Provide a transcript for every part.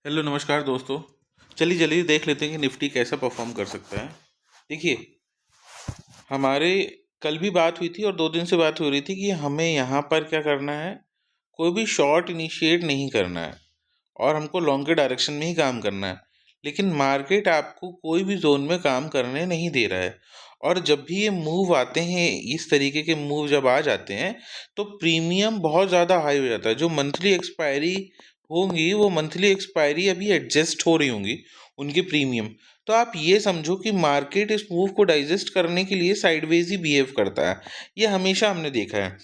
Hello नमस्कार दोस्तों। चलिए जल्दी देख लेते हैं कि निफ्टी कैसा परफॉर्म कर सकता है। देखिए, हमारे कल भी बात हुई थी और 2 दिन से बात हो रही थी कि हमें यहाँ पर क्या करना है, कोई भी शॉर्ट इनिशिएट नहीं करना है और हमको लॉन्ग के डायरेक्शन में ही काम करना है। लेकिन मार्केट आपको कोई भी जोन में काम करने नहीं दे रहा है। और जब भी ये मूव आते हैं, इस तरीके के मूव जब आ जाते हैं, तो प्रीमियम बहुत ज़्यादा हाई हो जाता है। जो मंथली एक्सपायरी होंगी, वो मंथली एक्सपायरी अभी एडजस्ट हो रही होंगी उनकी प्रीमियम। तो आप ये समझो कि मार्केट इस मूव को डाइजेस्ट करने के लिए साइडवेज ही बिहेव करता है। ये हमेशा हमने देखा है।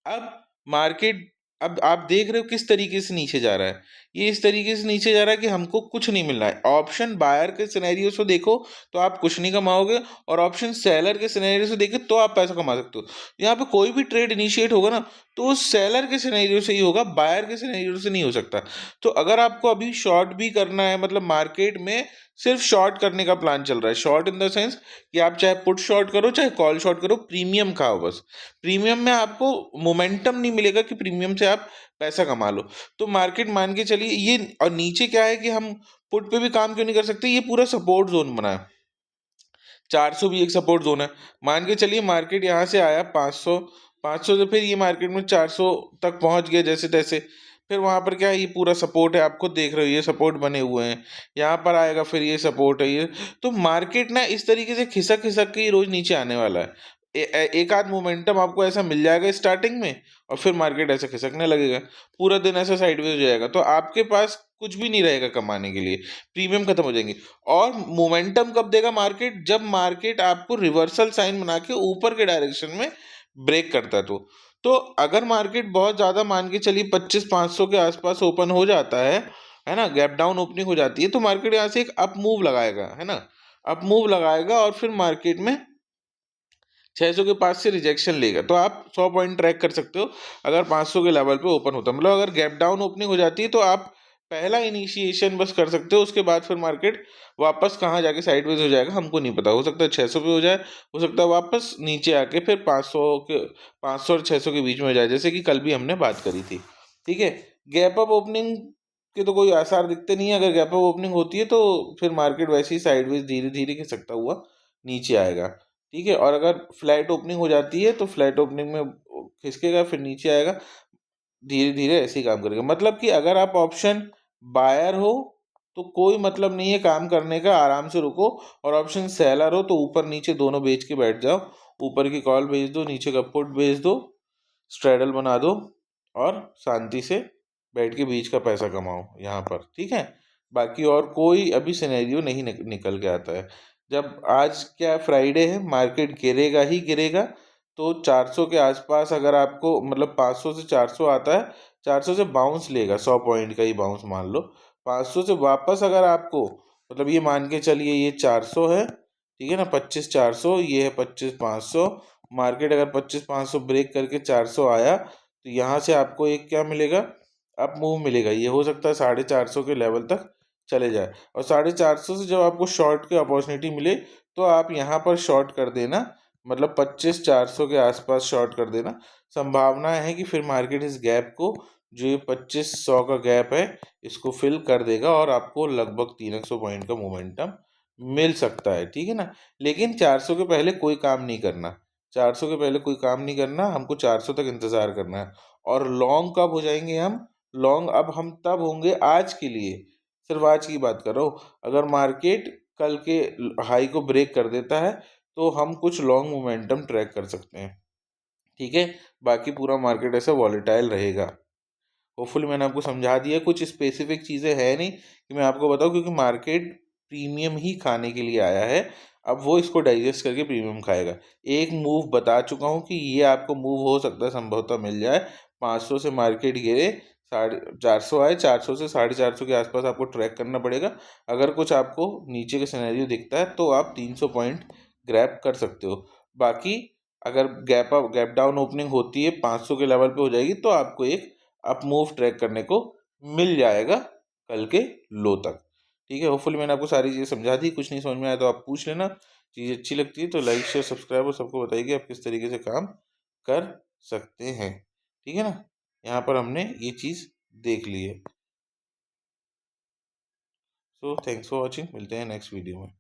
अब मार्केट, अब आप देख रहे हो किस तरीके से नीचे जा रहा है। ये इस तरीके से नीचे जा रहा है कि हमको कुछ नहीं मिल रहा है। ऑप्शन बायर के सिनेरियो से देखो तो आप कुछ नहीं कमाओगे, और ऑप्शन सेलर के सिनेरियो से देखे तो आप पैसा कमा सकते हो। यहाँ पे कोई भी ट्रेड इनिशिएट होगा ना, तो उस सेलर के सिनेरियो से ही होगा, बायर के सिनेरियो से नहीं हो सकता। तो अगर आपको अभी शॉर्ट भी करना है, मतलब मार्केट में सिर्फ शॉर्ट करने का प्लान चल रहा है, शॉर्ट इन द सेंस कि आप चाहे पुट शॉर्ट करो चाहे कॉल शॉर्ट करो, प्रीमियम खाओ बस। प्रीमियम में आपको मोमेंटम नहीं मिलेगा कि प्रीमियम से आप पैसा कमा लो। तो मार्केट मान के चलिए ये, और नीचे क्या है कि हम पुट पे भी काम क्यों नहीं कर सकते, ये पूरा सपोर्ट जोन बना है। 400 भी एक सपोर्ट जोन है। मान के चलिए मार्केट यहाँ से आया 500, 500 से फिर ये मार्केट में 400 तक पहुंच गया जैसे तैसे। फिर वहां पर क्या है, ये पूरा सपोर्ट है, आप खुद देख रहे हो ये सपोर्ट बने हुए हैं। यहाँ पर आएगा, फिर ये सपोर्ट है ये। तो मार्केट ना इस तरीके से खिसक खिसक के ही रोज नीचे आने वाला है। एक आध मोमेंटम आपको ऐसा मिल जाएगा स्टार्टिंग में, और फिर मार्केट ऐसे खिसकने लगेगा। पूरा दिन ऐसा साइडवेज हो जाएगा, तो आपके पास कुछ भी नहीं रहेगा कमाने के लिए। प्रीमियम खत्म हो जाएंगे। और मोमेंटम कब देगा मार्केट, जब मार्केट आपको रिवर्सल साइन बना के ऊपर के डायरेक्शन में ब्रेक करता है। तो अगर मार्केट बहुत ज्यादा, मान के चलिए 25,500 के आसपास ओपन हो जाता है ना, गैप डाउन ओपनिंग हो जाती है, तो मार्केट यहाँ से एक अप मूव लगाएगा, है ना। अप मूव लगाएगा और फिर मार्केट में 600 के पास से रिजेक्शन लेगा। तो आप 100 पॉइंट ट्रैक कर सकते हो अगर 500 के लेवल पे ओपन होता है। मतलब अगर गैप डाउन ओपनिंग हो जाती है तो आप पहला इनिशिएशन बस कर सकते हो, उसके बाद फिर मार्केट वापस कहाँ जाके साइडवेज हो जाएगा हमको नहीं पता। हो सकता है 600 पे हो जाए, हो सकता है वापस नीचे आके फिर 500 और 600 के बीच में हो जाए, जैसे कि कल भी हमने बात करी थी। ठीक है। गैप अप ओपनिंग के तो कोई आसार दिखते नहीं है। अगर गैप अप ओपनिंग होती है तो फिर मार्केट वैसे ही साइडवेज धीरे धीरे खिसकता हुआ नीचे आएगा। ठीक है। और अगर फ्लैट ओपनिंग हो जाती है तो फ्लैट ओपनिंग में खिसकेगा, फिर नीचे आएगा, धीरे धीरे ऐसे ही काम करेगा। मतलब कि अगर आप ऑप्शन बायर हो तो कोई मतलब नहीं है काम करने का, आराम से रुको। और ऑप्शन सेलर हो तो ऊपर नीचे दोनों बेच के बैठ जाओ। ऊपर की कॉल भेज दो, नीचे का पुट भेज दो, स्ट्रेडल बना दो, और शांति से बैठ के बीच का पैसा कमाओ यहाँ पर। ठीक है। बाकी और कोई अभी सिनेरियो नहीं निकल के आता है। जब आज क्या फ्राइडे है, मार्केट गिरेगा ही गिरेगा। तो 400 के आसपास अगर आपको, मतलब 500 से 400 आता है, 400 से बाउंस लेगा, 100 पॉइंट का ही बाउंस मान लो। 500 से वापस अगर आपको, मतलब ये मान के चलिए ये 400 है, ठीक है ना, 25,400, ये है 25,500। मार्केट अगर 25,500 ब्रेक करके 400 आया, तो यहाँ से आपको एक क्या मिलेगा, अप मूव मिलेगा। ये हो सकता है 450 के लेवल तक चले जाए। और 450 से जब आपको शॉर्ट की अपॉर्चुनिटी मिले, तो आप यहाँ पर शॉर्ट कर देना, मतलब 25,400 के आसपास शॉर्ट कर देना। संभावना है कि फिर मार्केट इस गैप को, जो ये 2500 का गैप है, इसको फिल कर देगा और आपको लगभग 300 पॉइंट का मोमेंटम मिल सकता है। ठीक है ना। लेकिन 400 के पहले कोई काम नहीं करना। 400 के पहले कोई काम नहीं करना, हमको 400 तक इंतजार करना है। और लॉन्ग कब हो जाएंगे हम, लॉन्ग अब हम तब होंगे, आज के लिए सिर्फ आज की बात कर रहा हूँ, अगर मार्केट कल के हाई को ब्रेक कर देता है तो हम कुछ लॉन्ग मोमेंटम ट्रैक कर सकते हैं। ठीक है। बाकी पूरा मार्केट ऐसा वॉलेटाइल रहेगा। होपफुली मैंने आपको समझा दिया। कुछ स्पेसिफिक चीज़ें है नहीं कि मैं आपको बताऊं, क्योंकि मार्केट प्रीमियम ही खाने के लिए आया है। अब वो इसको डाइजेस्ट करके प्रीमियम खाएगा। एक मूव बता चुका हूँ कि ये आपको मूव हो सकता है, संभवतः मिल जाए। 500 से मार्केट गिरे, 450 आए, 400 से 450 के आसपास आपको ट्रैक करना पड़ेगा। अगर कुछ आपको नीचे का सिनेरियो दिखता है तो आप 300 पॉइंट ग्रैब कर सकते हो। बाकी अगर गैप डाउन ओपनिंग होती है, 500 के लेवल पे हो जाएगी, तो आपको एक अप मूव ट्रैक करने को मिल जाएगा कल के लो तक। ठीक है। होपफुली मैंने आपको सारी चीज़ें समझा दी। कुछ नहीं समझ में आया तो आप पूछ लेना। चीज़ अच्छी लगती है तो लाइक शेयर सब्सक्राइब और सबको बताइए कि आप किस तरीके से काम कर सकते हैं। ठीक है ना। यहाँ पर हमने ये चीज़ देख ली है। तो थैंक्स फॉर वॉचिंग, मिलते हैं नेक्स्ट वीडियो में।